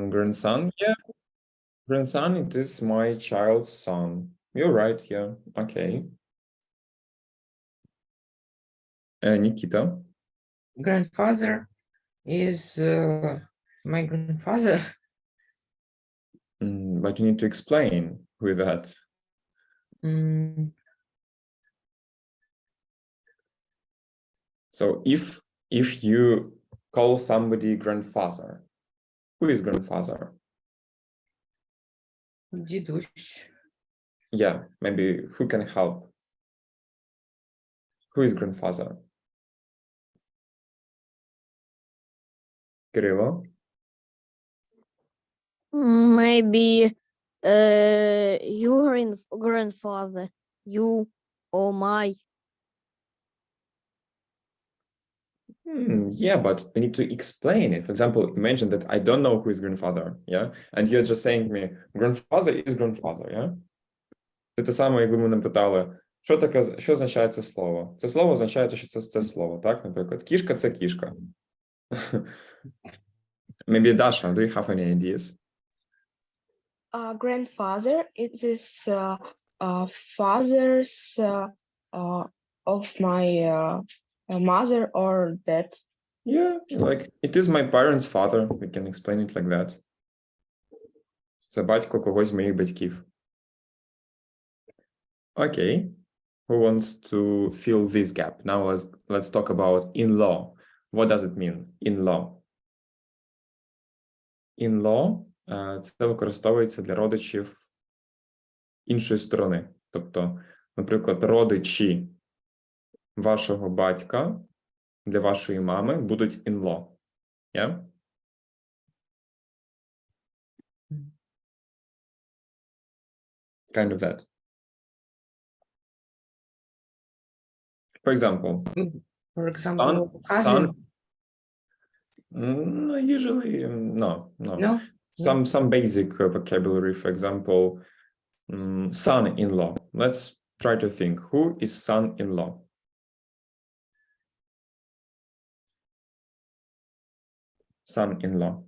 Grandson, yeah. Grandson, it is my child's son. You're right, yeah. Okay. Nikita. Grandfather is my grandfather. But you need to explain with that. Mm, So if you call somebody grandfather, who is grandfather? дідусь. Yeah, maybe who can help? Who is grandfather? Кирило? Maybe your grandfather, you or my. Yeah, but we need to explain it. For example, you mentioned that I don't know who is grandfather, yeah? And you're just saying to me, grandfather is grandfather, yeah? Це те саме, якби мене питали, що означає це слово? Це слово означає, що це слово, так? Наприклад, кішка – це кішка. Maybe Dasha, do you have any ideas? Grandfather, it is fathers of my mother or dad. Yeah, like, it is my parents' father. We can explain it like that. Це батько когось з моїх батьків. Okay. Who wants to fill this gap? Now let's talk about in-law. What does it mean, in-law? In-law – це використовується для родичів іншої сторони. Тобто, наприклад, родичі вашого батька для вашої мами будуть in-law. Yeah? Kind of that. For example, For example, cousin. Usually, no. No? Some basic vocabulary, for example, son-in-law. Let's try to think. Who is son-in-law? Son-in-law.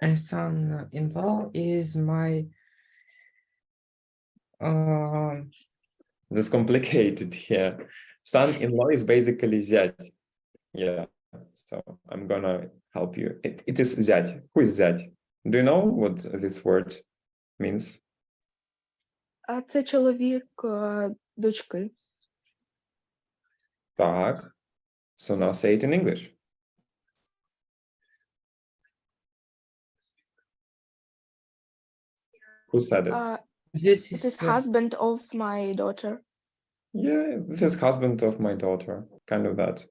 And son-in-law is my This complicated here. Son-in-law is basically зять. Yeah, so I'm gonna help you. It is зять. Who is зять? Do you know what this word means? Це чоловік дочки. Так. So now say it in English. Who said it? this It is is husband of my daughter. Yeah, this is husband of my daughter, kind of that.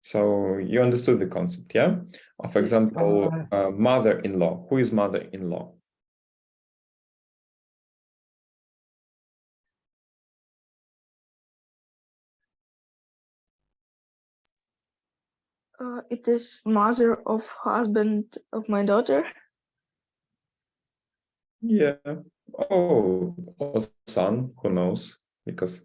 So you understood the concept, yeah? For example, mother-in-law. Who is mother-in-law? It is mother of husband of my daughter. Yeah. Oh, or son, who knows? Because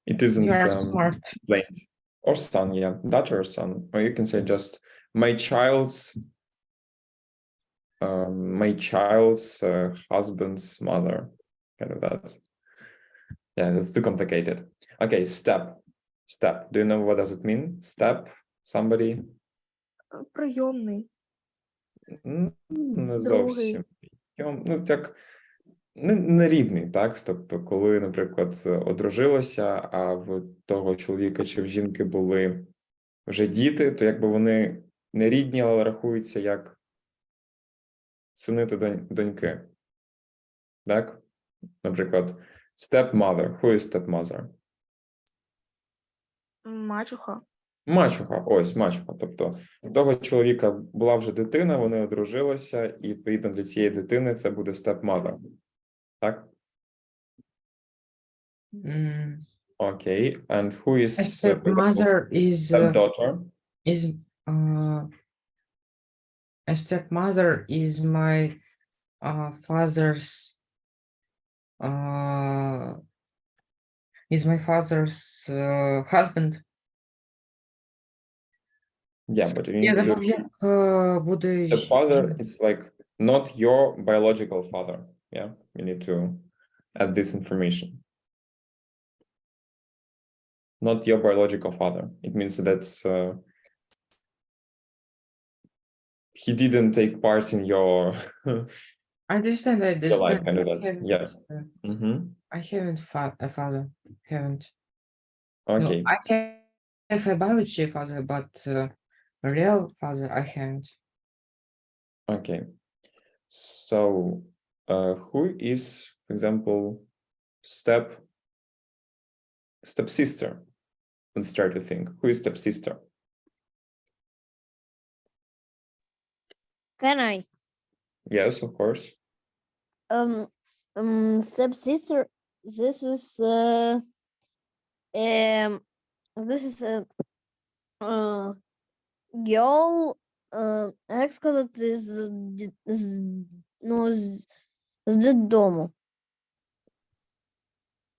it isn't you are smart. explained. Or son, yeah, daughter or son. Or you can say just my child's husband's mother, kind of that. Yeah, that's too complicated. Okay, step. Do you know what does it mean? Step, somebody? Прийомний. Не зовсім. Ну, так, не рідний, так? Тобто, коли, наприклад, одружилося, а в того чоловіка чи в жінки були вже діти, то якби вони не рідні, але рахуються як сини та доньки. Так? Наприклад, stepmother. Who is stepmother? Мачуха. Мачуха, ось мачуха. Тобто, у того чоловіка була вже дитина, вони одружилися, і відповідно для цієї дитини це буде stepmother. Так? Окей. And who is A stepmother is stepdaughter? A stepmother is my father's husband. Yeah, but you Я need to. думав, як буде The father is like not your biological father. Yeah, you need to add this information. Not your biological father. It means that he didn't take part in your I understand I your life, understand. kind of I that. haven't, Yeah. Mm-hmm. I haven't a father. Haven't. Okay. No, I have a biology father, but a real father I haven't. Okay. So, who is, for example, stepsister? Let's try to think. Who is stepsister? Can I? Yes, of course. Stepsister. This is girl. Як сказати, з дитдому.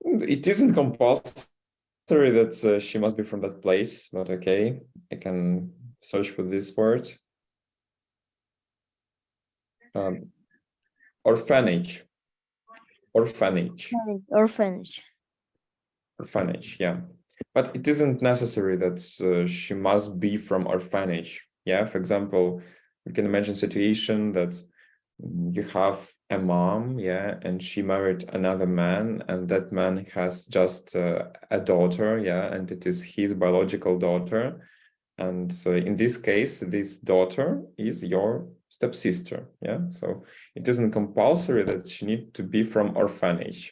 It isn't compulsory that she must be from that place, but okay, I can search for these words. Orphanage. Orphanage. Orphanage, yeah. But it isn't necessary that she must be from orphanage. Yeah, for example, you can imagine a situation that you have a mom, yeah, and she married another man, and that man has just a daughter, yeah, and it is his biological daughter. And so in this case, this daughter is your stepsister, yeah. So it isn't compulsory that she need to be from orphanage.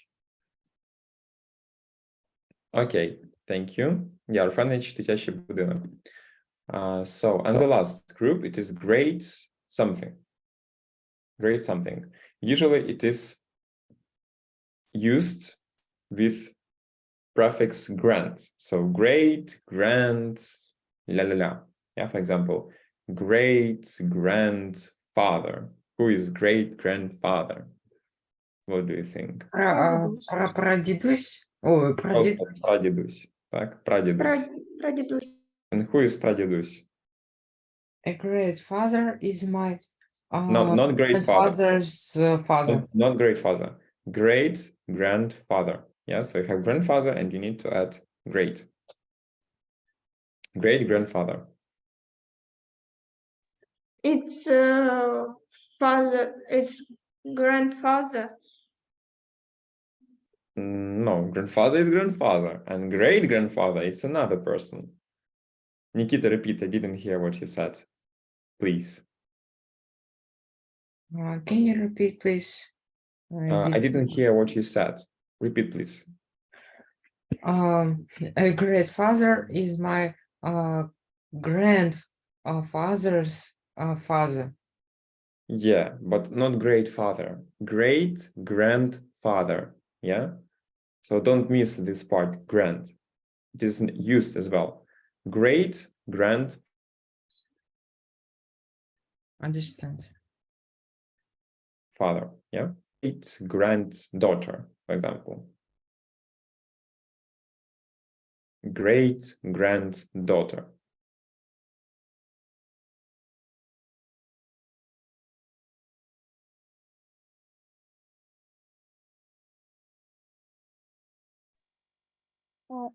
Okay, thank you. Yeah, orphanage, дитячий будинок. So, and the last group, it is great something. Great something. Usually it is used with prefix grand. So great, grand, la la la. Yeah, for example, great grandfather. Who is great grandfather? What do you think? Прадідусь? Ой, прадід. Просто прадідусь. Так, прадідусь. Прадідусь. And who is pradedus? A great father is my Not great father. father's father. Not great father. Great grandfather. Yeah, so you have grandfather and you need to add great. Great grandfather. It's father. It's grandfather. No, grandfather is grandfather, and great grandfather, it's another person. Nikita, repeat, I didn't hear what you said. Please. Can you repeat, please? I didn't hear what you said. Repeat, please. A great father is my grandfather's father. Yeah, but not great father. Great grandfather. Yeah. So don't miss this part, grand. It is used as well. Great grandfather. Understand. Yeah. Great granddaughter, for example. Great granddaughter.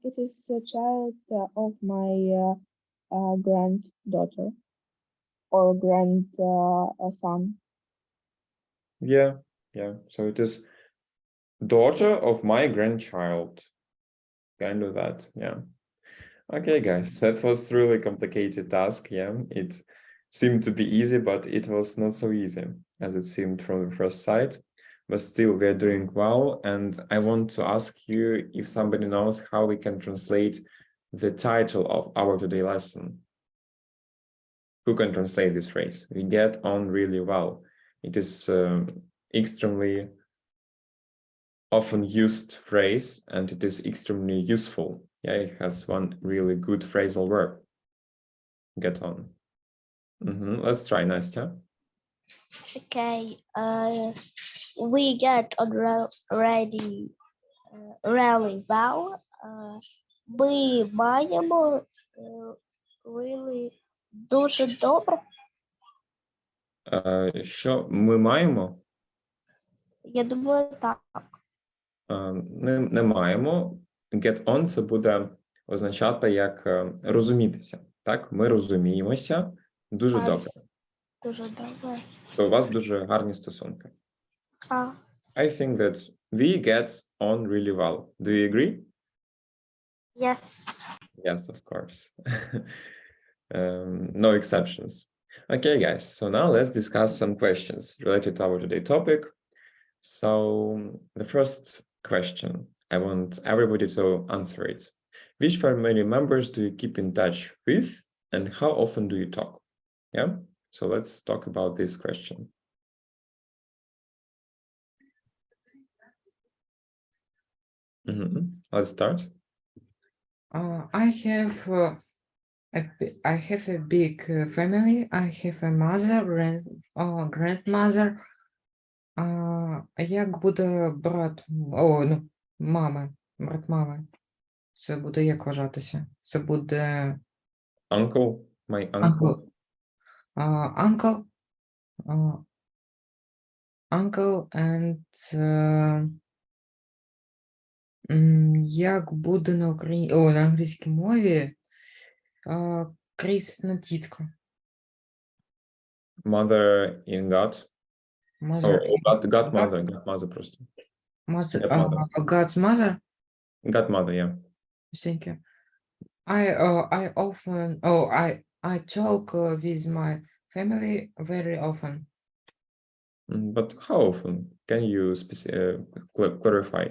It is a child of my granddaughter or grandson. Yeah. So it is daughter of my grandchild. Kind of that. Yeah. Okay, guys, that was really complicated task. Yeah, it seemed to be easy, but it was not so easy as it seemed from the first sight. But still, we're doing well. And I want to ask you if somebody knows how we can translate the title of our today lesson. Who can translate this phrase? We get on really well. It is extremely often used phrase, and it is extremely useful. Yeah, it has one really good phrasal verb. Get on. Let's try, Nastya. Okay. We get already really well. We маємо really Дуже добре. Що ми маємо? Я думаю, так. Не маємо. Get on – це буде означати як розумітися. Так, ми розуміємося дуже А. добре. Дуже добре. То у вас дуже гарні стосунки. А, I think that we get on really well. Do you agree? yes. Yes, of course. No exceptions. Okay, guys. So now let's discuss some questions related to our today topic. So the first question, I want everybody to answer it. Which family members do you keep in touch with, and how often do you talk? Yeah. So let's talk about this question. Let's start. I have a big family. I have a mother, grandmother. Як буде брат, мами, брат мами? Це буде як вважатися? Це буде Uncle, my uncle. Uncle and як буде на на англійській мові крісна тітка. Mother in God. Mother, Godmother просто. mother, Godmother. God's mother. Godmother, yeah. Thank you. I often, I talk with my family very often. But how often? Can you clarify?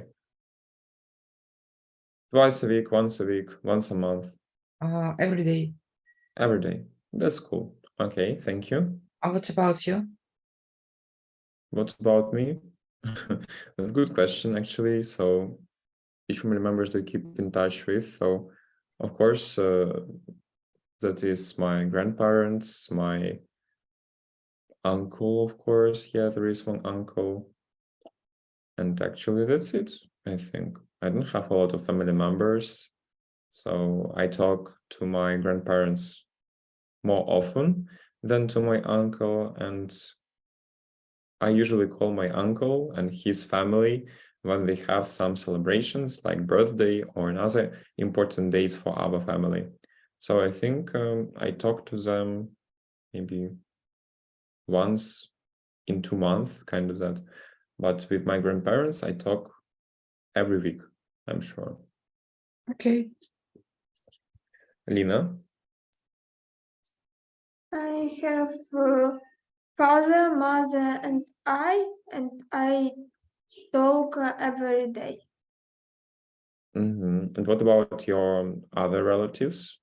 Twice a week, once a week, once a month, Every day. every day. That's cool. Okay, thank you. What about you? What about me? That's a good question, actually. So, each family members to keep in touch with. So, of course, that is my grandparents, my uncle, of course. Yeah, there is one uncle. And actually, that's it, I think. I don't have a lot of family members. So, I talk to my grandparents more often than to my uncle, and I usually call my uncle and his family when they have some celebrations like birthday or another important dates for our family. So I think I talk to them maybe once in 2 months, kind of that. But with my grandparents, I talk every week, I'm sure. Okay. Lina? I have father, mother, and I talk every day. And what about your other relatives?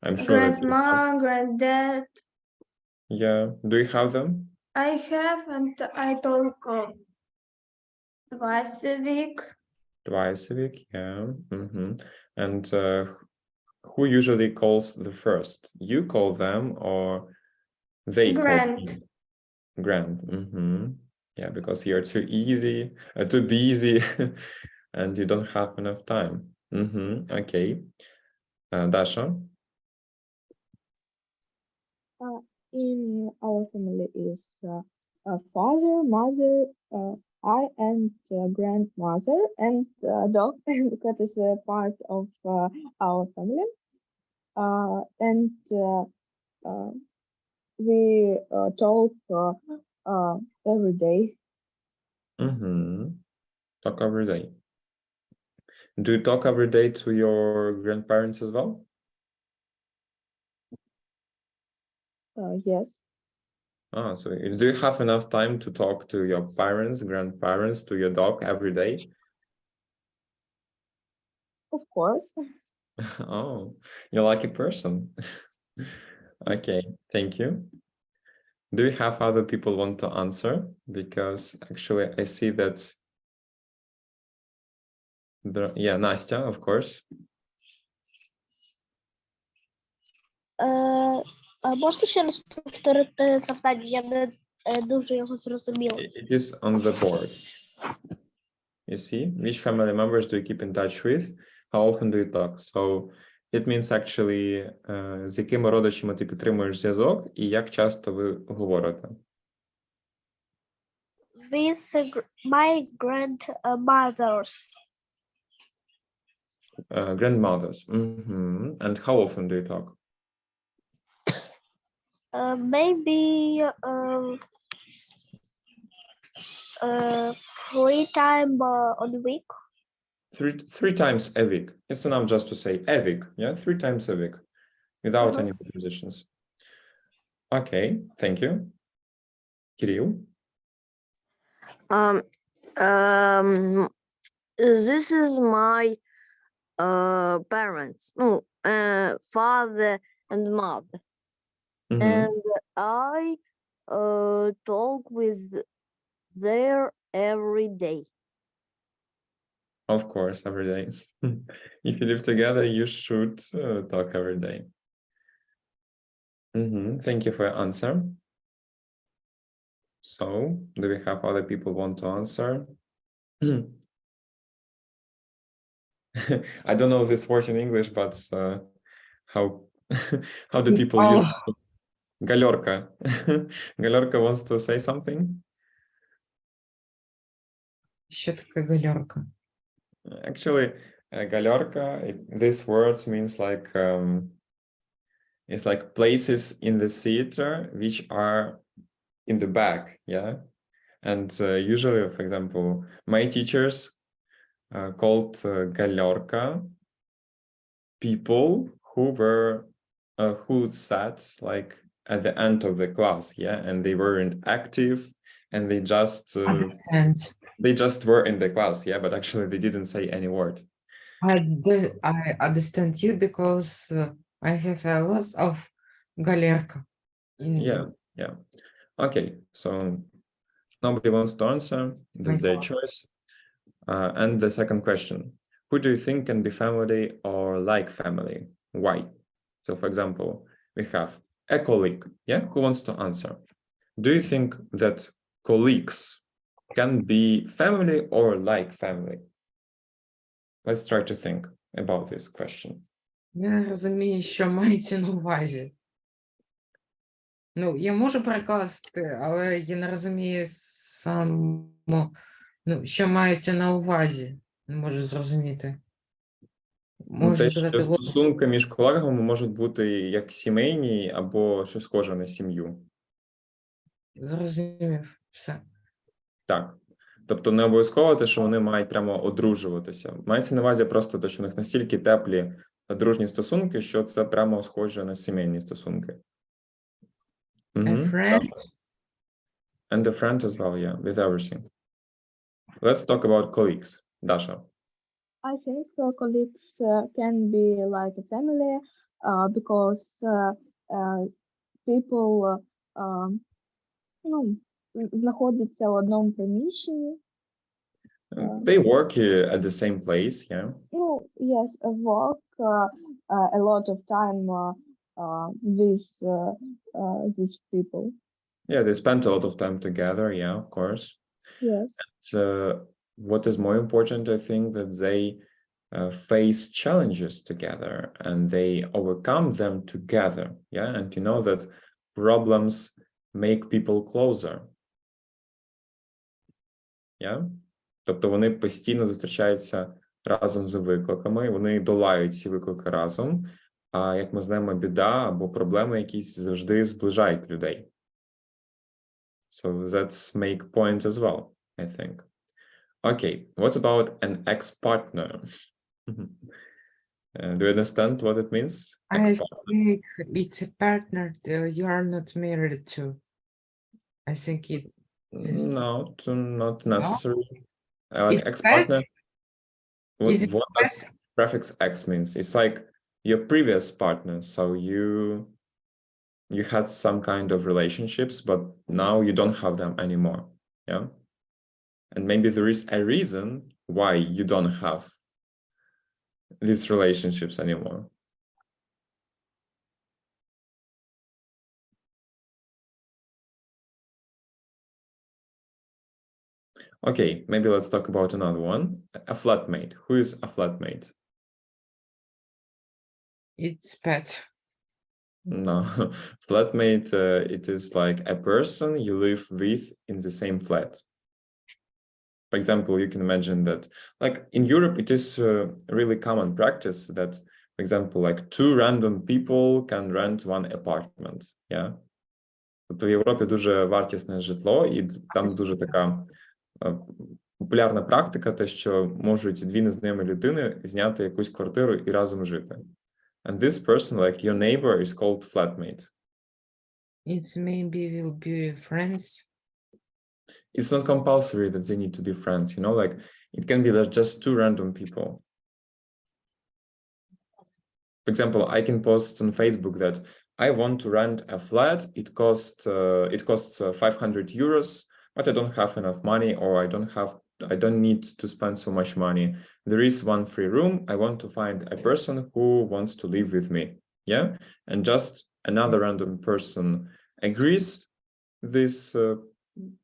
I'm sure that you have. Grandma, granddad, Yeah. Do you have them? I have, and I talk twice a week. Twice a week, yeah. And who usually calls the first? You call them or they call you? Grand. Yeah, because you're too busy, and you don't have enough time. Okay. Dasha? In our family is father, mother, I and grandmother and dog because it's a part of our family. And we talk every day. Talk every day. Do you talk every day to your grandparents as well? Yes. So do you have enough time to talk to your parents, grandparents, to your dog every day? Of course. Oh, you're a lucky person. Okay, thank you. Do you have other people want to answer? Because actually I see that Nastya, of course. Можете ще раз повторити завдання? Я не дуже його зрозуміла. It is on the board. You see, which family members do you keep in touch with? How often do you talk? So It means actually, з якими родичами ти підтримуєш зв'язок і як часто ви говорите. With my grandmothers. Grandmothers. Mhm. And how often do you talk? Maybe 3 times on a week. Three times a week. It's enough just to say a week. Yeah, 3 times a week without any prepositions. Okay, thank you. Кирил? This is my parents, father and mother, Mhm. and I talk with there every day. Of course, every day. If you live together, you should talk every day. Thank you for your answer. So, do we have other people want to answer? I don't know this word in English, but how how do people use it? Галерка. Галерка wants to say something? Що таке гальорка? Actually, галерка, this word means like it's like places in the theater which are in the back, yeah. And usually, for example, my teachers called галерка people who sat like at the end of the class, yeah, and they weren't active, and they just were in the class, yeah, but actually they didn't say any word. I understand you because I have a lot of галерка. Yeah. Okay, so nobody wants to answer. That's their choice. And the second question: who do you think can be family or like family? Why? So, for example, we have a colleague. Yeah, who wants to answer? Do you think that colleagues can be family or like family? Let's try to think about this question. Я не розумію, що мається на увазі. Ну, я можу перекласти, але я не розумію само, що мається на увазі. Не можу зрозуміти. Можу Те, сказати, що стосунки між колегами можуть бути як сімейні або щось схоже на сім'ю. зрозумів все. Так. Тобто не обов'язково те, що вони мають прямо одружуватися. Мається на увазі просто те, що у них настільки теплі та дружні стосунки, що це прямо схоже на сімейні стосунки. A friend, And a friend as well, yeah, with everything. Let's talk about colleagues. Dasha. I think colleagues can be like a family because people знаходяться в одному приміщенні. They work at the same place, yeah. Yes, work a lot of time with these people. Yeah, they spend a lot of time together, yeah, of course. Yes. What is more important, I think, that they face challenges together and they overcome them together, yeah. And you know that problems make people closer, yeah. Тобто вони постійно зустрічаються разом з викликами, вони долають ці виклики разом, а як ми знаємо, біда або проблеми якісь завжди зближають людей. So that's make points as well, I think. Okay, what about an ex-partner? Do you understand what it means? I think it's a partner you are not married to. I think it's No, not necessarily. Like It's ex-partner, Is it what does prefix ex means? It's like your previous partner, so you had some kind of relationships, but now you don't have them anymore, yeah? And maybe there is a reason why you don't have these relationships anymore. Okay, maybe let's talk about another one. A flatmate. Who is a flatmate? It's pet. No, flatmate, it is like a person you live with in the same flat. For example, you can imagine that, like in Europe, it is a really common practice that, for example, like two random people can rent one apartment. Yeah. Тобто в Європі дуже вартісне житло, і там дуже така популярна практика, те, що можуть дві незнайомі людини зняти якусь квартиру і разом жити. And this person, like your neighbor, is called flatmate. It's maybe will be friends. It's not compulsory that they need to be friends, you know, like it can be that just two random people. For example, I can post on Facebook that I want to rent a flat. It costs 500 euros, but I don't have enough money, or I don't need to spend so much money. There is one free room. I want to find a person who wants to live with me. Yeah. And just another random person agrees this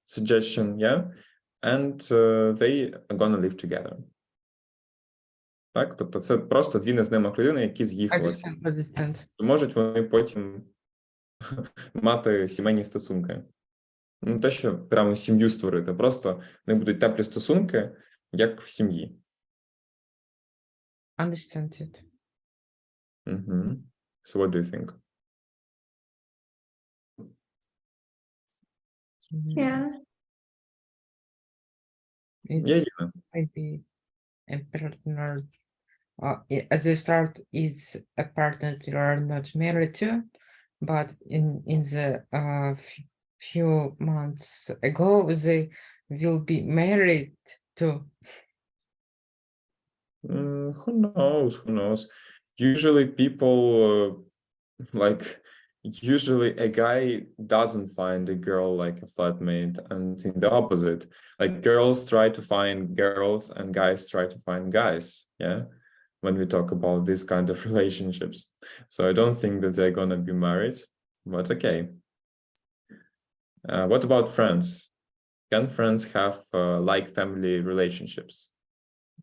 suggestion. Yeah. And they are gonna live together. Так, тобто це просто дві незнайомих людини, які з'їхалися. Understand. Можуть вони потім мати сімейні стосунки. Ну, те, що прямо сім'ю створити, просто не будуть теплі стосунки, як в сім'ї. Understand it. Mm-hmm. So what do you think? Yeah. It's Євгена? maybe a partner. At the start, it's a partner you are not married to, but in the few months ago, they will be married to. Who knows? Who knows? Usually people usually a guy doesn't find a girl like a flatmate, and in the opposite, like girls try to find girls and guys try to find guys. Yeah. When we talk about this kind of relationships. So I don't think that they're gonna be married, but okay. What about friends? Can friends have like family relationships?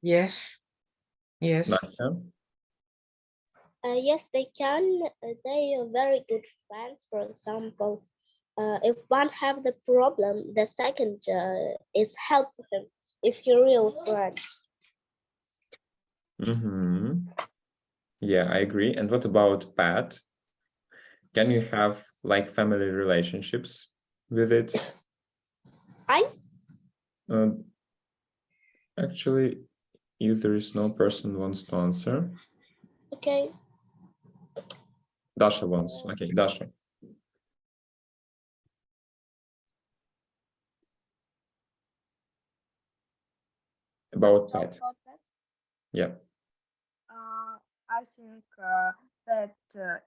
Yes. Yes. Настя? Yes, they can. They are very good friends. For example, if one have the problem, the second is help him. If you're real friend. Mm-hmm. Yeah, I agree. And what about Pat? Can you have like family relationships with it? Actually, if there is no person who wants to answer. Okay. Dasha wants. Okay, Dasha. About Pat. Yeah. I think that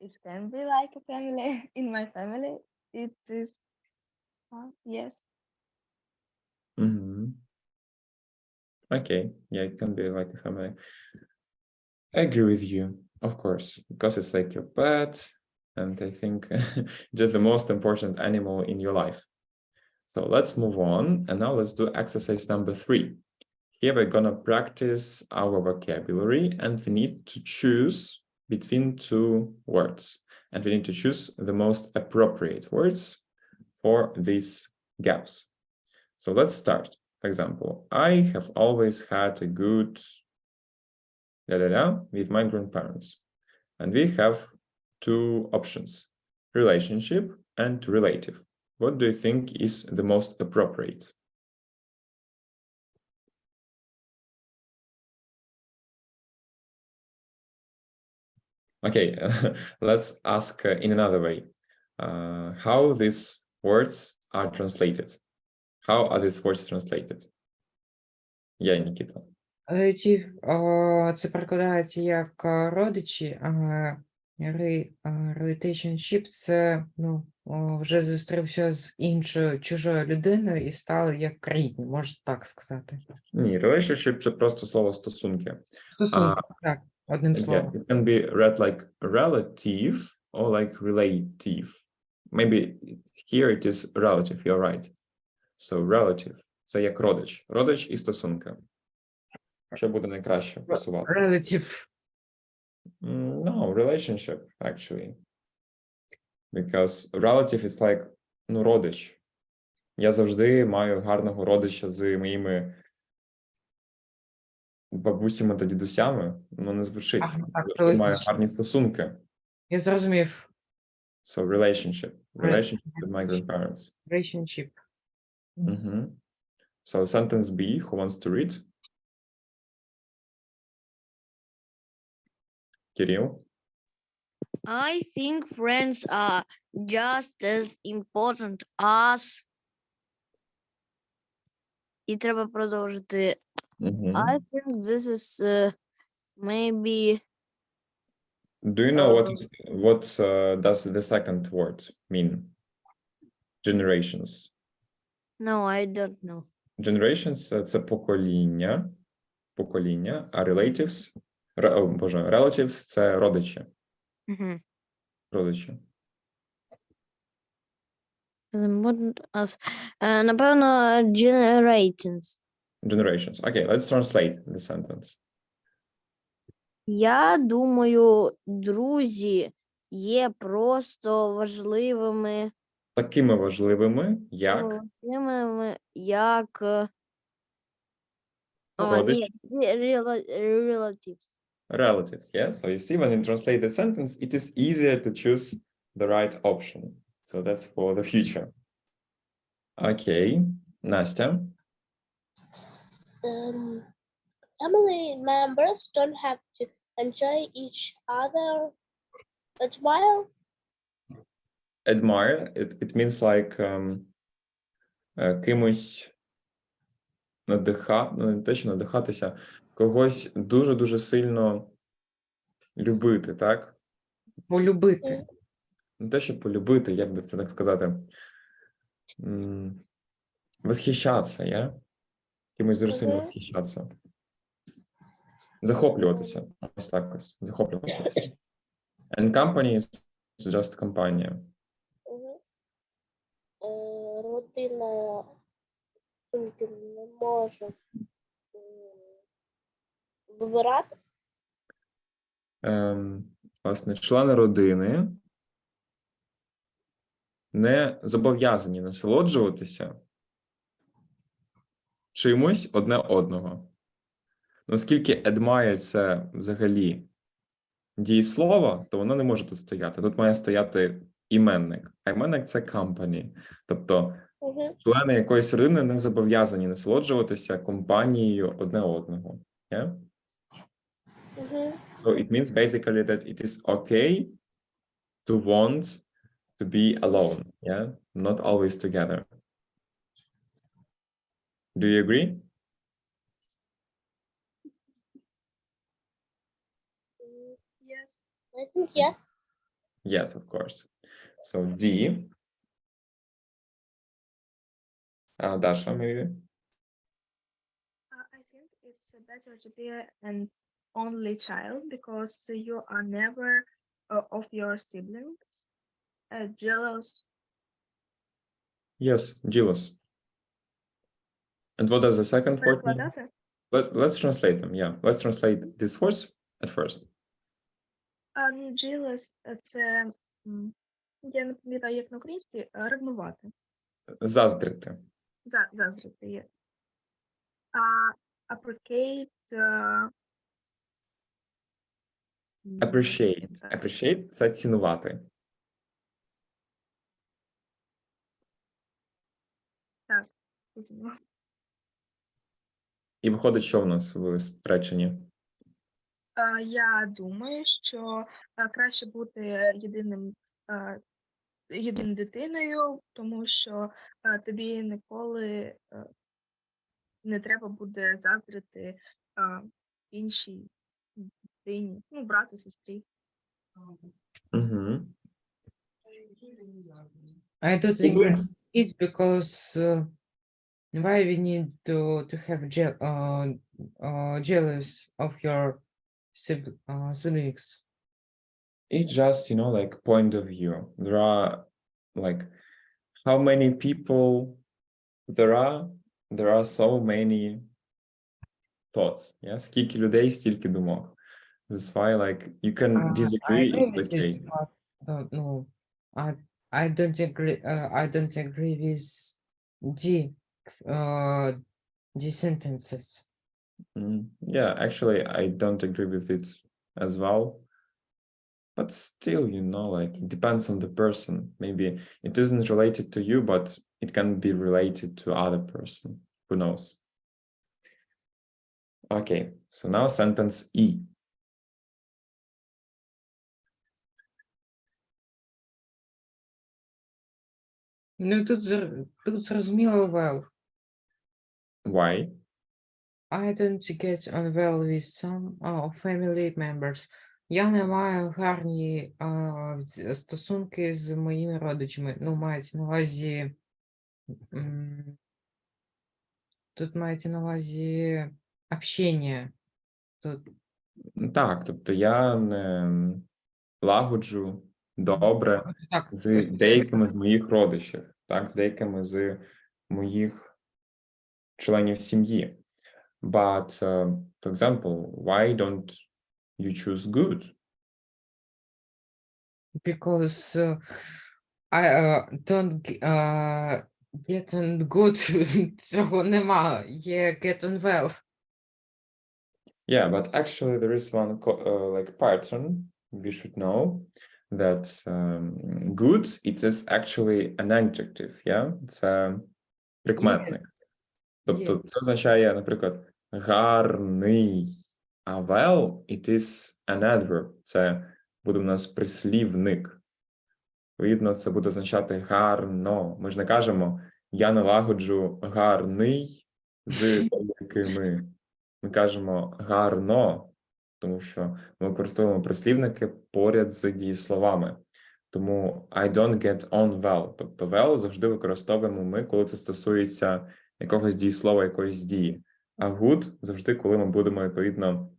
it can be like a family. In my family, it is, yes. Mm-hmm. Okay, yeah, it can be like a family. I agree with you, of course, because it's like your pet, and I think just the most important animal in your life. So let's move on, and now let's do exercise number 3. Here we're gonna practice our vocabulary, and we need to choose between two words, and we need to choose the most appropriate words for these gaps. So let's start. For example, I have always had a good with my grandparents. And we have two options, relationship and relative. What do you think is the most appropriate? Okay, let's ask in another way. How these words are translated? How are these words translated? Yeah, Nikita. Relative, це перекладається як родичі, а relationship – це вже зустрівся з іншою чужою людиною і стали як рідні, можна так сказати. Ні, relationship – це просто слово стосунки. Стосунки, так, одним словом. Yeah, it can be read like relative or like relative. Maybe here it is relative, you're right. So relative – це як родич. Родич і стосунки. Що буде найкраще пасувати? Relative. No, relationship, actually. Because relative is like, ну, родич. Я завжди маю гарного родича з моїми бабусями та дідусями, ну, не звучить. Ага, так, Завжди маю relationship. гарні стосунки. Я зрозумів. So, relationship. Relationship with my grandparents. Relationship. So, sentence B, who wants to read? Кирил? I think friends are just as important as. І треба продовжити. I think this is maybe. Do you know what does the second word mean? Generations. No, I don't know. Generations – це покоління, а relatives, relatives – це родичі. Родичі. Напевно, generations. Generations. Okay, let's translate the sentence. Я думаю, друзі є просто важливими. Такими важливими, як Як родичі. relatives. Relatives, yeah? So you see, when you translate the sentence, it is easier to choose the right option. So that's for the future. Okay, Настя. Family members don't have to enjoy each other. Admire, it means like кимось не те, що надихатися, когось дуже-дуже сильно любити, так? Полюбити. Не те, що полюбити, як би це так сказати, восхищатися, я? Кимось дуже сильно восхищатися. Захоплюватися, ось так ось, захоплюватися. And company is just компанія. Родина не може вибирати. Власне, члени родини не зобов'язані насолоджуватися чимось одне одного. Оскільки admire – це взагалі дієслово, то воно не може тут стояти. Тут має стояти іменник. А іменник – це company. Тобто члени якоїсь родини не зобов'язані насолоджуватися компанією одне одного. Yeah? So it means basically that it is okay to want to be alone, yeah? Not always together. Do you agree? Yes. I think yes. Yes, of course. So D. Dasha, maybe? I think it's better to be an only child because you are never of your siblings jealous. Yes, jealous. And what does the second word mean? Перекладати? Let's translate them, yeah. Let's translate these words at first. Jealous – це, я не пам'ятаю, як на українській, ревнувати. Заздрити. Заздрити є. Appreciate. Appreciate – це цінувати. Так. І виходить, що в нас в реченні? Я думаю, що краще бути єдиною дитиною, тому що тобі ніколи не треба буде заздрити іншій дитині, ну, брату, сестрі. I don't think it's because why we need to have jealous of your siblings. It's just, like point of view. There are like how many people there are so many thoughts. Yeah? Скільки людей, стільки думок. That's why, like, you I can disagree, agree it's with okay. it, but no, I don't agree. I don't agree with the the sentences. Yeah, actually, I don't agree with it as well. But still, you know, like, it depends on the person. Maybe it isn't related to you, but it can be related to other person. Who knows? Okay, so now sentence E. Ну тут зрозуміло well. Why? I don't get on well with some family members. Я не маю гарні стосунки з моїми родичами. Ну, мається на увазі. Тут мається на увазі общення. Тут Так, тобто я не лагоджу добре так, з деякими з моїх родичів, так, з деякими з моїх членів сім'ї. But, for example, why don't you choose good? because I don't get on good. Цього нема. Є get on well. Yeah, but actually there is one like pattern we should know that good, it is actually an adjective, yeah? Це прикметник. Тобто це означає, наприклад, гарний, а well, it is an adverb. Це буде у нас прислівник. Відповідно, це буде означати гарно. Ми ж не кажемо, я налагоджу гарний з деякими. Ми кажемо гарно, тому що ми використовуємо прислівники поряд з дієсловами. Тому I don't get on well. Тобто well завжди використовуємо ми, коли це стосується якогось дієслова, якоїсь дії. А good завжди, коли ми будемо, відповідно,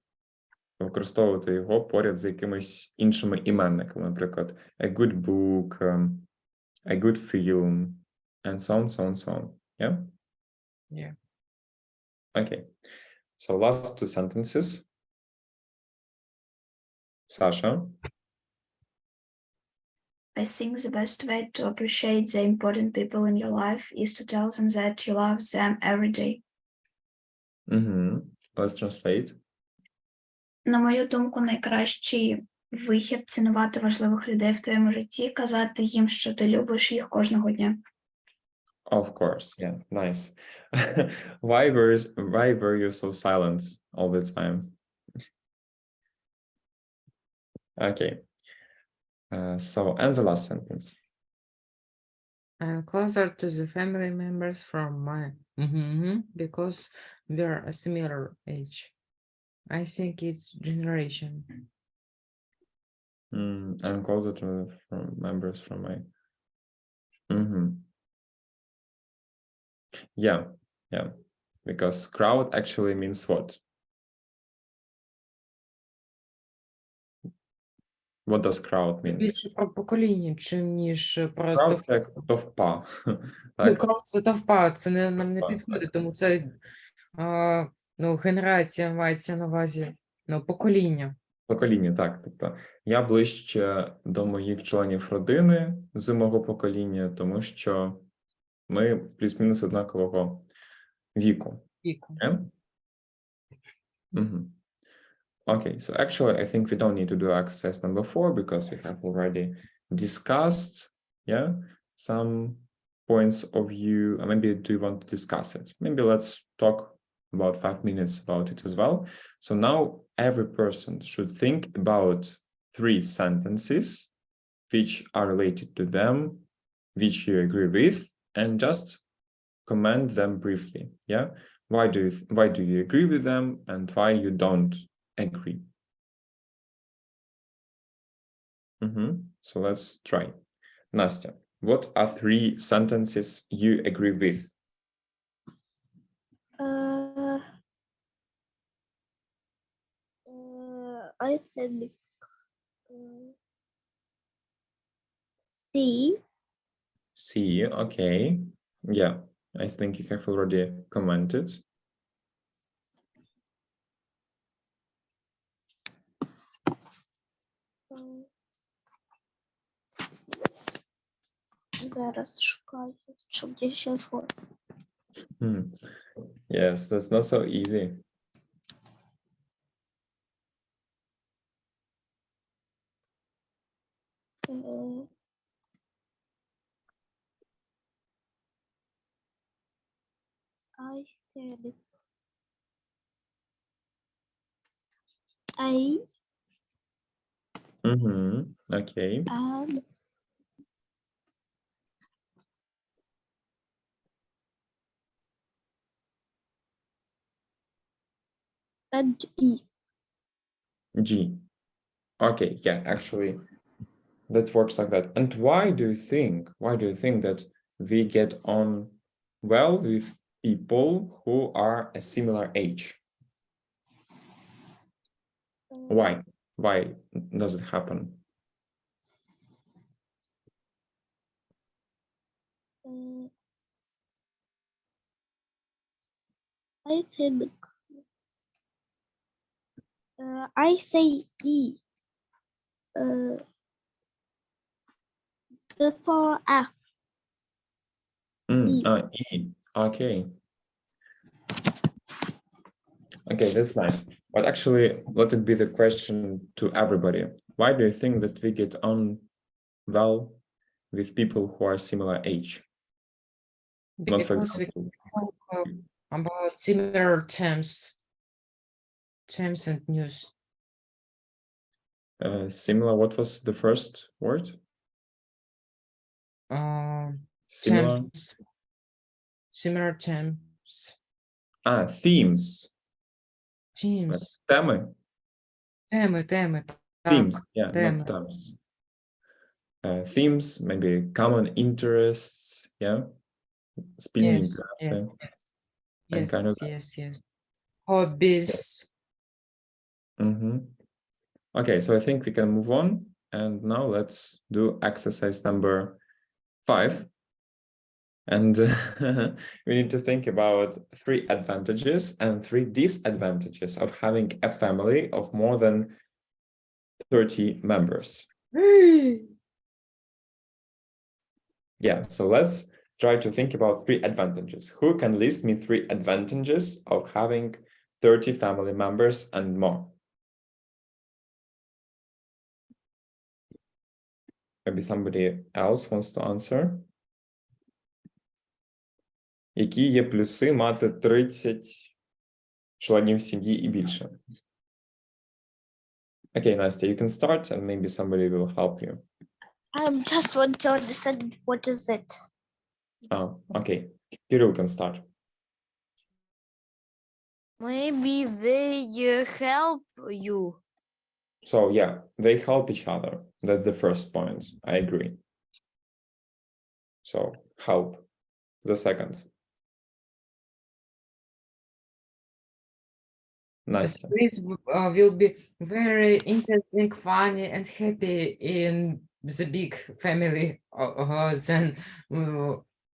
використовувати його поряд з якимись іншими іменниками. Наприклад, a good book, a good film, and so on, so on, so on. Yeah? Yeah. Okay. So last two sentences. Sasha? I think the best way to appreciate the important people in your life is to tell them that you love them every day. Let's translate. На мою думку, найкращий вихід цінувати важливих людей в твоєму житті, казати їм, що ти любиш їх кожного дня. Of course, yeah, nice. Why were you so silent all the time? Okay. So, and the last sentence. Closer to the family members from my because we're a similar age. I think it's generation. I'm closer to members from my. Yeah, because crowd actually means what? What does crowd mean? Більше про покоління, чим ніж про Crowd – це як товпа. Так? кров це товпа, це нам не підходить, тому це генерація мається на увазі, покоління. Покоління, так. Тобто я ближче до моїх членів родини з мого покоління, тому що ми плюс-мінус однакового віку. Yeah? Okay, so actually I think we don't need to do exercise number 4 because we have already discussed, some points of view. Maybe do you want to discuss it? Maybe let's talk about 5 minutes about it as well. So now every person should think about 3 sentences which are related to them, which you agree with, and just comment them briefly. Yeah, why do you agree with them and why you don't agree? So let's try. Nastya, what are 3 sentences you agree with? I think C. C, okay. Yeah, I think you have already commented. Зараз шукаю, щоб я ще згодом. Hmm. Yes, that's not so easy. I said I Okay. am and E. G. Okay, yeah, actually, that works like that. And why do you think that we get on well with people who are a similar age? Why? Why does it happen? I think I say E before F. E. E. Okay. Okay, that's nice. But actually, let it be the question to everybody. Why do you think that we get on well with people who are similar age? Not for Because we example, talk about similar terms and news. similar, what was the first word? Similar? Similar terms. Themes. Teams. Теми. Теми. Themes, yeah, теми. not terms. Themes, maybe common interests, yeah. Спільні Yes, інтереси. And kind of yes. Hobbies. Okay, so I think we can move on. And now let's do exercise number 5. And we need to think about 3 advantages and 3 disadvantages of having a family of more than 30 members. Yeah, so let's try to think about 3 advantages. Who can list me 3 advantages of having 30 family members and more? Maybe somebody else wants to answer. Які є плюси мати 30 членів сім'ї і більше? Okay, Nastya, you can start and maybe somebody will help you. I just want to understand what is it. Okay. Kirill can start. Maybe they help you. So yeah, they help each other. That's the first point. I agree. So help. The second. Nastya. This will be very interesting, funny, and happy in the big family than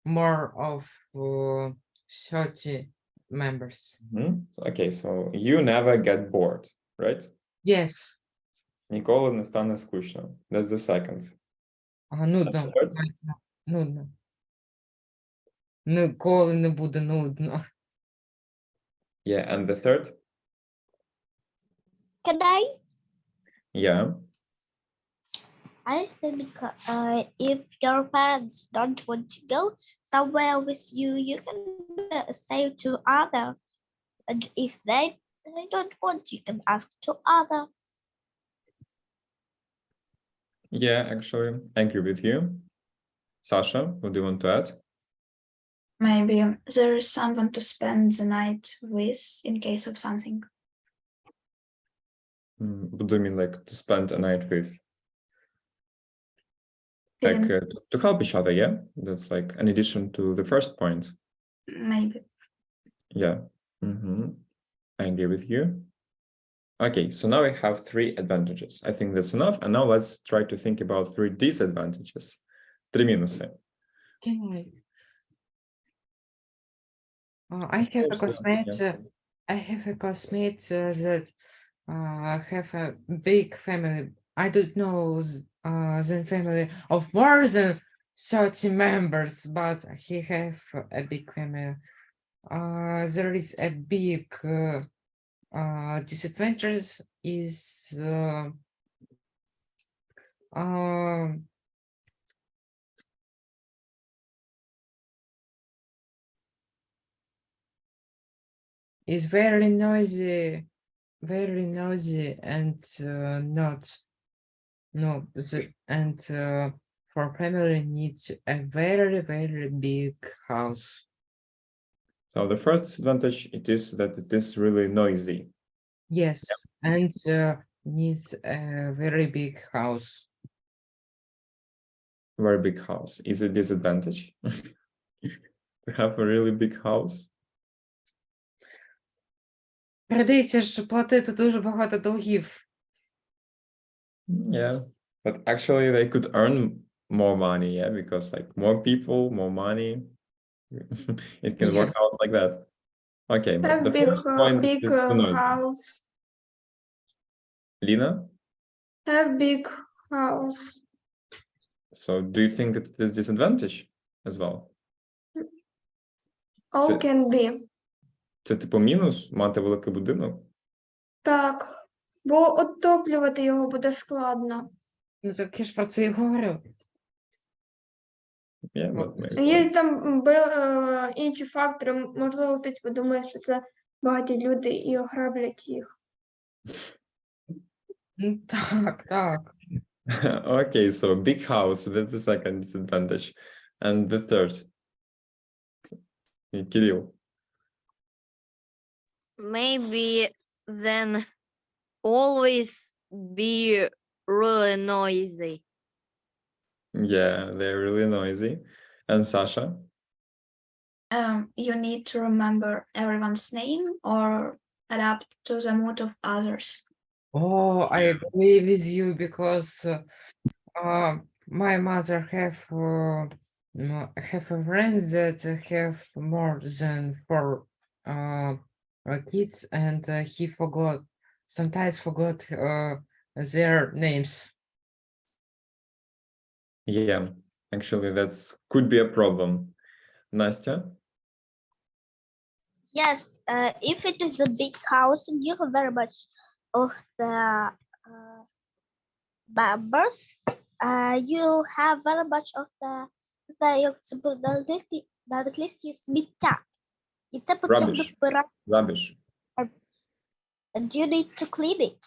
more of 30 members. Okay, so you never get bored, right? Yes. Ніколи не стане скучно. That's the second. Нудно. Нудно. Ніколи не буде нудно. Yeah, and the third? Can I? Yeah. I think if your parents don't want to go somewhere with you, you can say to other. And if they don't want, you can ask to other. Yeah, actually, I agree with you. Sasha, what do you want to add? Maybe there is someone to spend the night with in case of something. What do you mean, like to spend a night with? Feeling- Like to help each other, yeah? That's like an addition to the first point. Maybe. Yeah. I agree with you. Okay, so now we have 3 advantages. I think that's enough. And now let's try to think about 3 disadvantages. 3 мінуси. I have a course, classmate. I have a classmate that have a big family. I don't know the family of more than 30 members, but he have a big family. There is a big disadvantage is is very noisy and for family needs a very, very big house. So the first disadvantage it is that it is really noisy. Yes, and needs a very big house. Very big house is a disadvantage. To have a really big house. Прийдеться ж платити дуже багато долгів. Yeah, but actually they could earn more money, yeah, because like more people, more money. It can work Yes. out like that. Okay, but Have the big, first point big is the noise. house. Lina, Have big house. so do you think that it is disadvantage as well? All So- can be. Це типу мінус мати великий будинок? Так, бо отоплювати його буде складно. Ну так я ж про це і говорю. Yeah, but maybe. Є там інші фактори, можливо, хтось подумає, що це багаті люди і ограблять їх. Ну, так. Okay, so big house, that's the second disadvantage. And the third? Кирил. Maybe then always be really noisy. Yeah, they're really noisy. And Sasha? You need to remember everyone's name or adapt to the mood of others. Oh, I agree with you because my mother have a friend that have more than 4 kids, and he sometimes forgot their names. Yeah, actually that's could be a problem. Nastya? Yes, if it is a big house, you have very much of the members. You have very much of на англійській сміття. І це потрібно Rubbish. вбирати. Rubbish. And you need to clean it.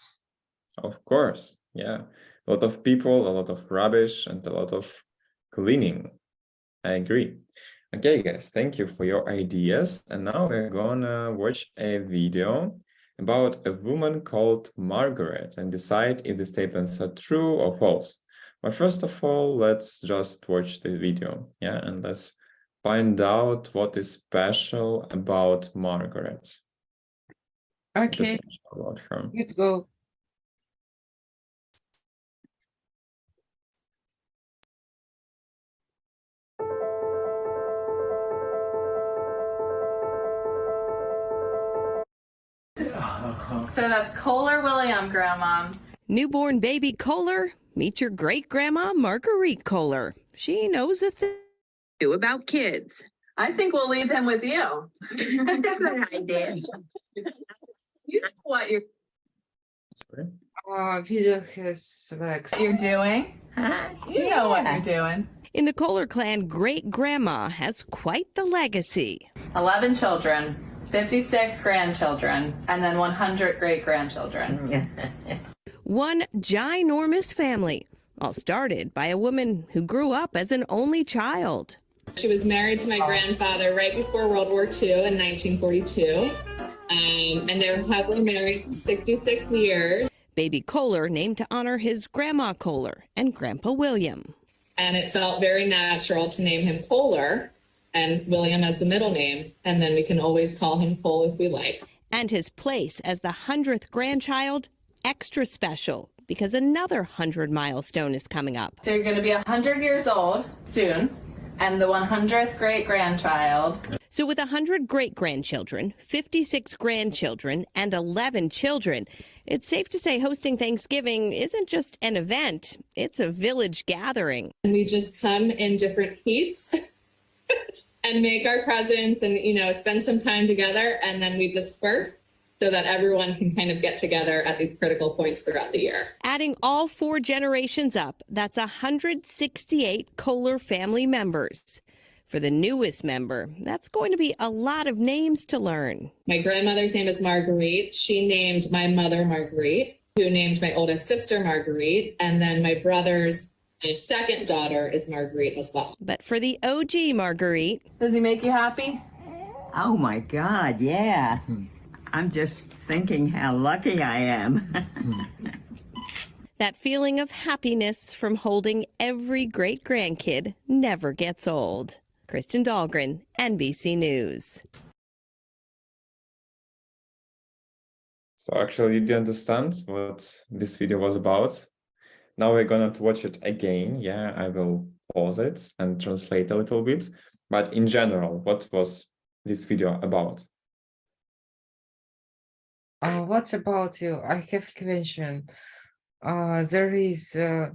Of course, yeah. A lot of people, a lot of rubbish, and a lot of cleaning. I agree. Okay, guys, thank you for your ideas. And now we're gonna watch a video about a woman called Margaret and decide if the statements are true or false. But first of all, let's just watch the video, yeah, and let's find out what is special about Margaret. What is Okay, special about her. let's go. So that's Kohler William, Grandma. Newborn baby Kohler, meet your great-grandma Marguerite Kohler. She knows a thing about kids. I think we'll leave him with you. Good idea. You know what Sorry. Video has like you're doing. Huh? You know what you're doing. In the Kohler clan, great-grandma has quite the legacy. 11 children, 56 grandchildren, and then 100 great-grandchildren. One ginormous family, all started by a woman who grew up as an only child. She was married to my grandfather right before World War II in 1942. And they were happily married for 66 years. Baby Kohler named to honor his grandma Kohler and Grandpa William. And it felt very natural to name him Kohler and William as the middle name. And then we can always call him Cole if we like. And his place as the 100th grandchild, extra special because another 100 milestone is coming up. So you're going to be 100 years old soon, and the 100th great-grandchild. So with 100 great-grandchildren, 56 grandchildren, and 11 children, It's safe to say hosting Thanksgiving isn't just an event, it's a village gathering. And we just come in different heats and make our presents and, you know, spend some time together, and then we disperse so that everyone can kind of get together at these critical points throughout the year. Adding all 4 generations up, that's 168 Kohler family members. For the newest member, that's going to be a lot of names to learn. My grandmother's name is Marguerite. She named my mother Marguerite, who named my oldest sister Marguerite, and then my brother's second daughter is Marguerite as well. But for the OG Marguerite, Does he make you happy? Oh my God, yeah. I'm just thinking how lucky I am. that feeling of happiness from holding every great-grandkid never gets old. Kristen Dahlgren, NBC News. So actually, did you understand what this video was about? Now we're going to watch it again. Yeah, I will pause it and translate a little bit. But in general, what was this video about? What about you? I have a question. There is, will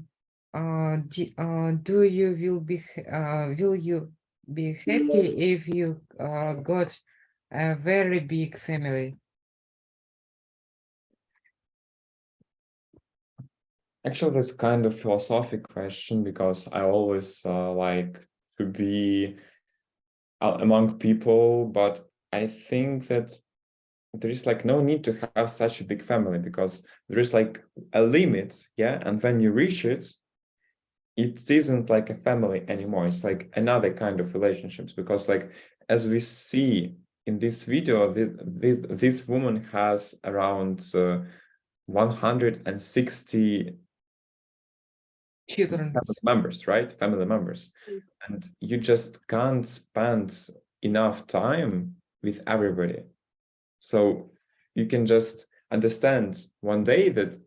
you be happy if you got a very big family? Actually, that's kind of philosophical question, because I always like to be among people, but I think that there is like no need to have such a big family, because there is like a limit, yeah, and when you reach it, it isn't like a family anymore. It's like another kind of relationships, because like as we see in this video, this woman has around 160 Children. family members, right? Family members. And you just can't spend enough time with everybody. So you can just understand one day that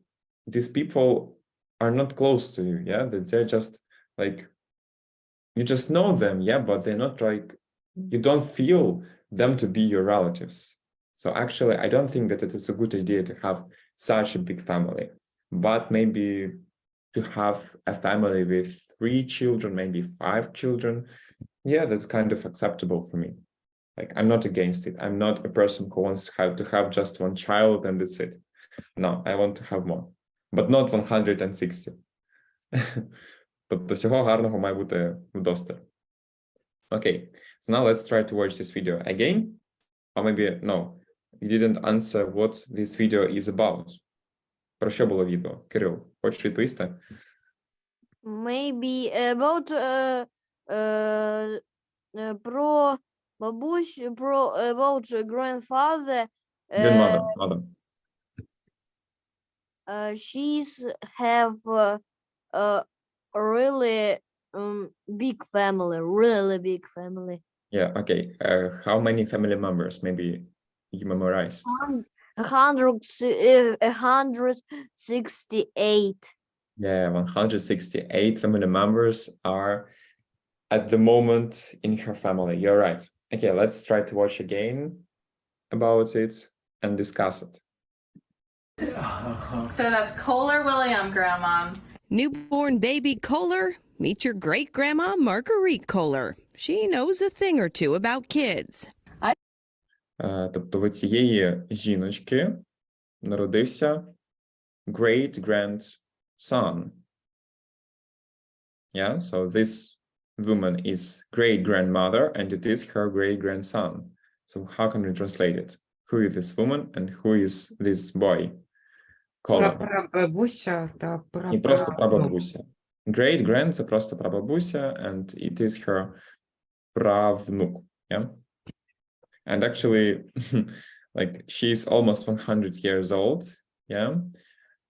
these people are not close to you, yeah? That they're just like, you just know them, yeah, but they're not like, you don't feel them to be your relatives. So actually, I don't think that it is a good idea to have such a big family, but maybe to have a family with 3 children, maybe 5 children, yeah, that's kind of acceptable for me. Like, I'm not against it. I'm not a person who wants to have just 1 child and that's it. No, I want to have more, but not 160. Тобто всього гарного має бути вдосталь. Okay, so now let's try to watch this video again. Or maybe, no, you didn't answer what this video is about. Про що було відео? Кирил, хочеш відповісти? Maybe about про бабусю, about grandfather. Grandmother, mother. She's have a really big family, really big family. Yeah, okay. How many family members? Maybe you memorized. 168. Yeah, 168 family members are at the moment in her family. You're right. Okay, let's try to watch again about it and discuss it. So that's Kohler William, Grandma. Newborn baby Kohler, meet your great-grandma Marguerite Kohler. She knows a thing or two about kids. Тобто в цієї жіночки народився great-grandson. Yeah, so this woman is great-grandmother and it is her great-grandson. So how can we translate it? Who is this woman and who is this boy? Kohler. Прабабуся та І просто прабабуся. Great-grand – це просто прабабуся, and it is her правнук. Yeah? And actually, like, she's almost 100 years old, yeah?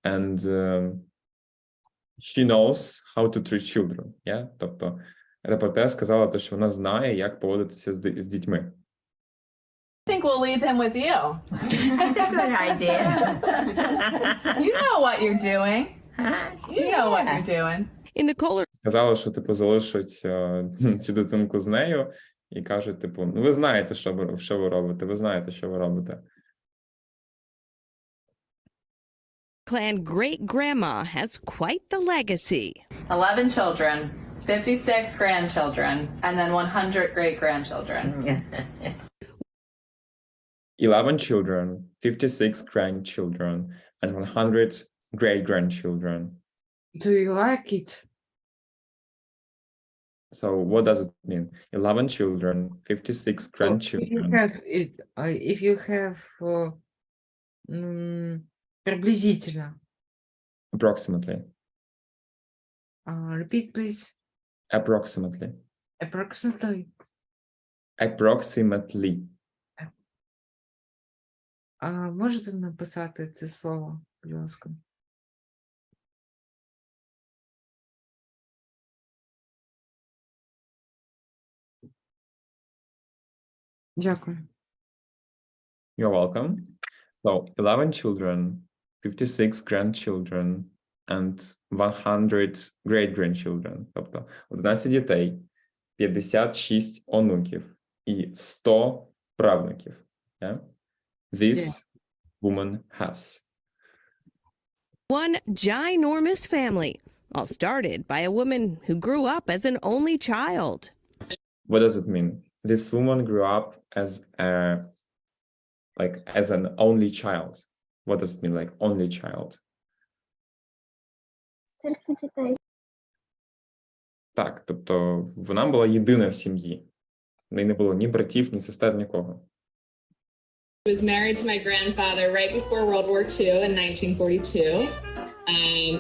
And she knows how to treat children, yeah? Тобто, репортер сказала, що вона знає, як поводитися з дітьми. I think we'll leave him with you. That's a good idea. You know what you're doing. You know what you're doing. In the Kohler Сказала, що, типу, залишить цю дитинку з нею, і кажуть, типу, ну ви знаєте, що ви робите, ви знаєте, що ви робите. Clan great-grandma has quite the legacy. 11 children, 56 grandchildren, and then 100 great-grandchildren. 11 children, 56 grandchildren, and 100 great-grandchildren. Do you like it? So what does it mean? 11 children, 56 If you grandchildren. have it, if you have приблизительно. Approximately. Repeat, please. Approximately. Approximately. Approximately. Можете написати це слово, будь ласка? Дякую. You're welcome. So 11 children, 56 grandchildren, and 100 great-grandchildren. Тобто 11 дітей, 56 онуків і 100 правнуків. Yeah? This woman has. One ginormous family, all started by a woman who grew up as an only child. What does it mean? This woman grew up as an only child. What does it mean, like only child? Тільки дітей. Так, тобто вона була єдина в сім'ї. В неї не було ні братів, ні сестер, нікого. I was married to my grandfather right before World War II in 1942.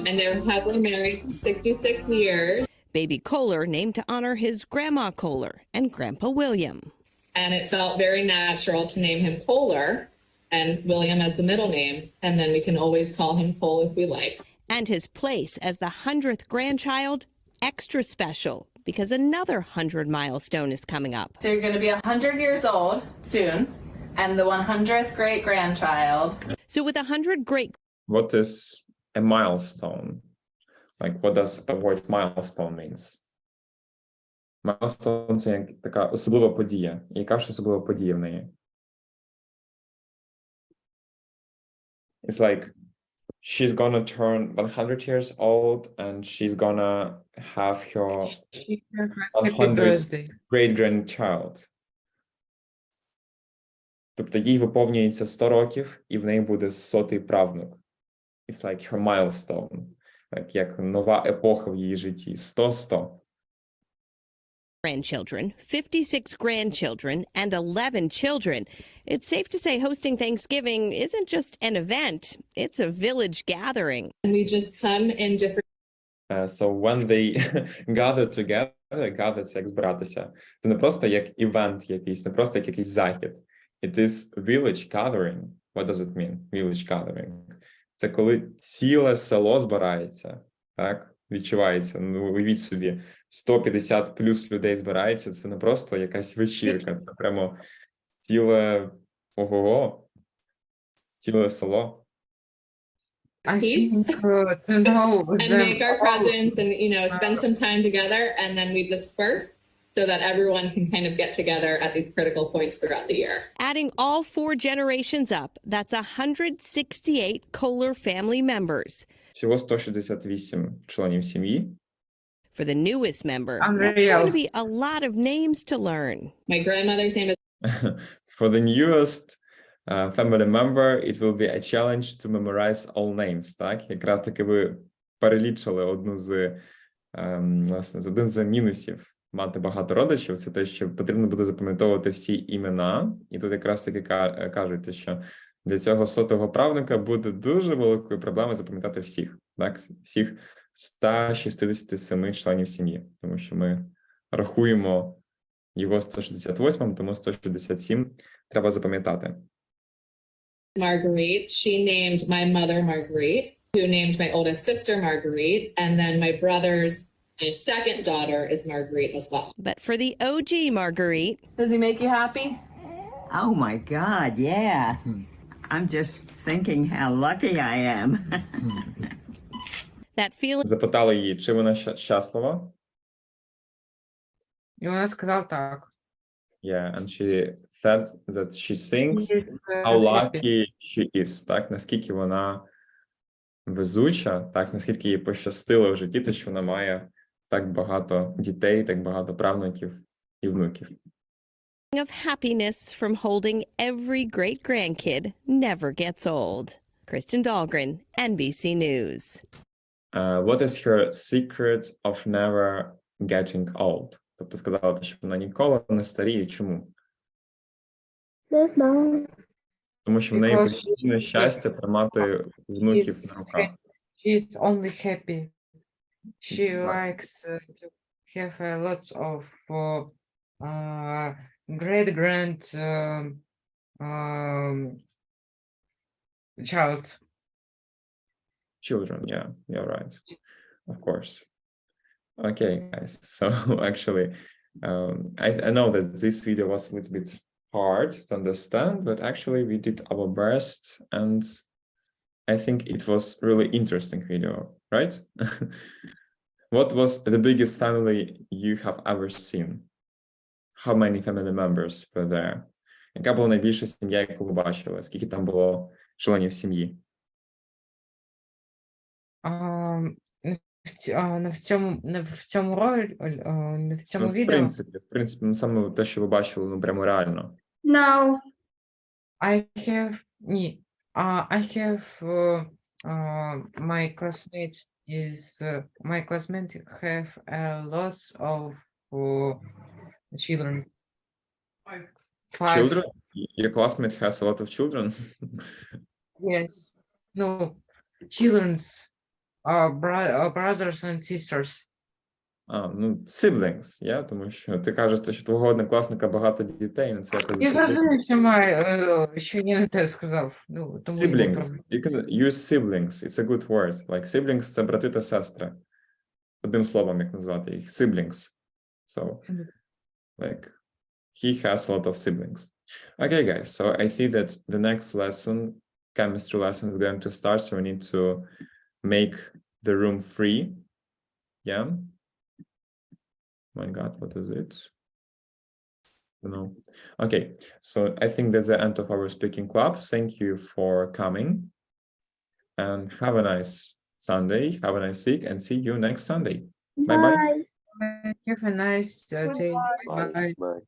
And they were happily married for 66 years. Baby Kohler named to honor his grandma Kohler and Grandpa William. And it felt very natural to name him Kohler and William as the middle name. And then we can always call him Cole if we like. And his place as the 100th grandchild, extra special because another 100 milestone is coming up. So you're going to be 100 years old soon, and the 100th great-grandchild. So with 100 great What is a milestone? Like, what does the word milestone means? Milestone – це як така особлива подія. Яка ж особлива подія в неї? It's like she's gonna turn 100 years old and she's gonna have her Happy 100 birthday. great-grandchild. Тобто їй виповнюється 100 років, і в неї буде 100-й правнук. It's like her milestone. Як нова епоха в її житті. 100-100. grandchildren, 56 grandchildren, and 11 children. It's safe to say hosting Thanksgiving isn't just an event, it's a village gathering. And we just come in different So when they gather together, gather – це як збиратися. Це не просто як івент якийсь, не просто як якийсь захід. It is village gathering. What does it mean? Village gathering. Це коли ціле село збирається, так? Відчувається. Ну, уявіть собі, 150 плюс людей збирається. Це не просто якась вечірка. Це прямо ціле, ого-го, ціле село. I think to know and them make our all. presents and, you know, spend some time together, and then we disperse so that everyone can kind of get together at these critical points throughout the year. Adding all 4 generations up, that's 168 Kohler family members. Всього 168 членів сім'ї. For the newest member, that's Unreal. going to be a lot of names to learn. My grandmother's name is For the newest family member, it will be a challenge to memorize all names. Так? Якраз таки ви перелічили один з мінусів мати багато родичів. Це те, що потрібно буде запам'ятовувати всі імена. І тут якраз таки кажуть, що для цього 100-го правнука буде дуже великою проблемою запам'ятати всіх. Так? Всіх 167 членів сім'ї. Тому що ми рахуємо його 168-м, тому 167 треба запам'ятати. Marguerite. She named my mother Marguerite, who named my oldest sister Marguerite, and then my brother's second daughter is Marguerite as well. But for the OG Marguerite, Does he make you happy? Oh my God, yeah. I'm just thinking how lucky I am. that feeling Запитали її, чи вона щаслива. І вона сказала так. Yeah, and she said that she thinks how lucky she is, так? Наскільки вона везуча, так, наскільки їй пощастило в житті, те, що вона має так багато дітей, так багато правнуків і внуків. Of happiness from holding every great grandkid never gets old. Kristen Dahlgren, NBC News. What is her secret of never getting old? Тобто сказала, що вона ніколи не старіє. Чому? Не знаю. Тому що в неї Because постійне щастя тримати внуків на руках. She's only happy. She likes to have lots of great-grand child. Children, yeah, you're right. Of course. Okay, guys. So actually, I know that this video was a little bit hard to understand, but actually we did our best, and I think it was really interesting video, right? What was the biggest family you have ever seen? How many family members were there? Яка була найбільша сім'я, яку ви бачили? Скільки там було членів сім'ї? Не в цьому відео. В принципі, саме те, що ви бачили, ну прямо реально. No. I have my classmate have lots of children. Five. Children? Your classmate has a lot of children? Yes. No, children's brothers and sisters. Siblings, yeah? Тому що ти кажеш, що твого однокласника багато дітей, і це якось... Я зрозумів, що я не те сказав. Тому Siblings. You can use siblings. It's a good word. Like siblings – це брати та сестри. Одним словом, як назвати їх. Siblings. So, like, he has a lot of siblings. Okay, guys. So I see that the next lesson, chemistry lesson, is going to start. So we need to make the room free. Yeah. My God, what is it? No. Okay, so I think that's the end of our speaking club. Thank you for coming, and have a nice Sunday, have a nice week, and see you next Sunday. Bye bye. Have a nice day. Bye. Bye.